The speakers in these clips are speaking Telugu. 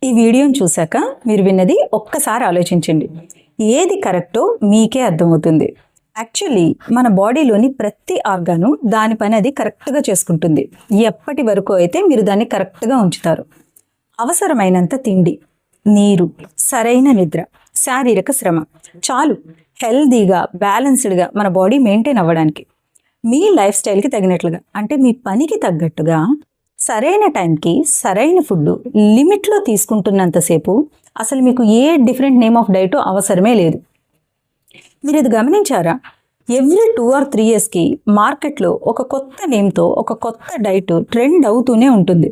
ఈ వీడియోని చూశాక మీరు విన్నది ఒక్కసారి ఆలోచించండి. ఏది కరెక్టో మీకే అర్థమవుతుంది. యాక్చువల్లీ మన బాడీలోని ప్రతి ఆర్గాను దాని పని అది కరెక్ట్గా చేసుకుంటుంది. ఎప్పటి వరకు అయితే మీరు దాన్ని కరెక్ట్గా ఉంచుతారు. అవసరమైనంత తిండి, నీరు, సరైన నిద్ర, శారీరక శ్రమ చాలు హెల్దీగా బ్యాలెన్స్డ్గా మన బాడీ మెయింటైన్ అవ్వడానికి. మీ లైఫ్ స్టైల్కి తగినట్లుగా, అంటే మీ పనికి తగ్గట్టుగా సరైన టైంకి సరైన ఫుడ్ లిమిట్లో తీసుకుంటున్నంతసేపు అసలు మీకు a different name of diet అవసరమే లేదు. మీరు ఇది గమనించారా? ఎవ్రీ 2 or 3 yearsకి మార్కెట్లో ఒక కొత్త నేమ్తో ఒక కొత్త డైట్ ట్రెండ్ అవుతూనే ఉంటుంది.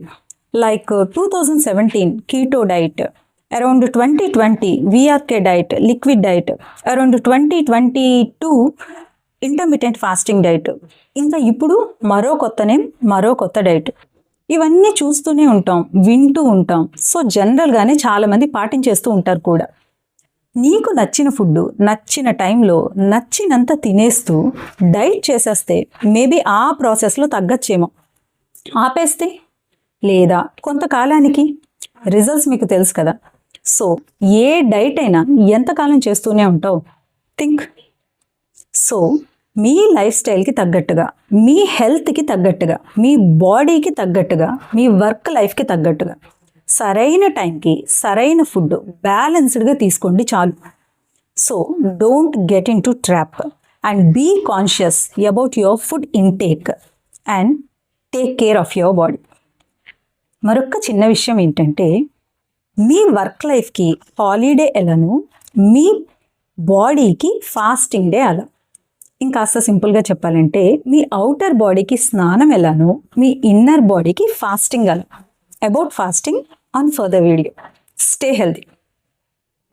Like 2017 keto diet, around 2020 VRK diet, liquid diet, around 2022 intermittent fasting diet, ఇంకా ఇప్పుడు మరో కొత్త నేమ్, మరో కొత్త డైట్. ఇవన్నీ చూస్తూనే ఉంటాం, వింటూ ఉంటాం. సో జనరల్గానే చాలామంది పాటించేస్తూ ఉంటారు కూడా. నీకు నచ్చిన ఫుడ్ నచ్చిన టైంలో నచ్చినంత తినేస్తూ డైట్ చేసేస్తే మేబీ ఆ ప్రాసెస్లో తగ్గచ్చేమో. ఆపేస్తే లేదా కొంతకాలానికి రిజల్ట్స్ మీకు తెలుసు కదా. సో ఏ డైట్ అయినా ఎంతకాలం చేస్తూనే ఉంటావు? థింక్. సో మీ లైఫ్ స్టైల్కి తగ్గట్టుగా, మీ హెల్త్కి తగ్గట్టుగా, మీ బాడీకి తగ్గట్టుగా, మీ వర్క్ లైఫ్కి తగ్గట్టుగా సరైన టైంకి సరైన ఫుడ్ బ్యాలెన్స్డ్గా తీసుకోండి చాలు. So don't get into trap and be conscious about your food intake and take care of your body. మరొక చిన్న విషయం ఏంటంటే, మీ వర్క్ లైఫ్కి హాలిడే ఎలానో మీ బాడీకి ఫాస్టింగ్ డే అలా. ఇంకాస్త సింపుల్గా చెప్పాలంటే, మీ అవుటర్ బాడీకి స్నానం ఎలానో మీ ఇన్నర్ బాడీకి ఫాస్టింగ్ అలా. About fasting on further video. Stay healthy.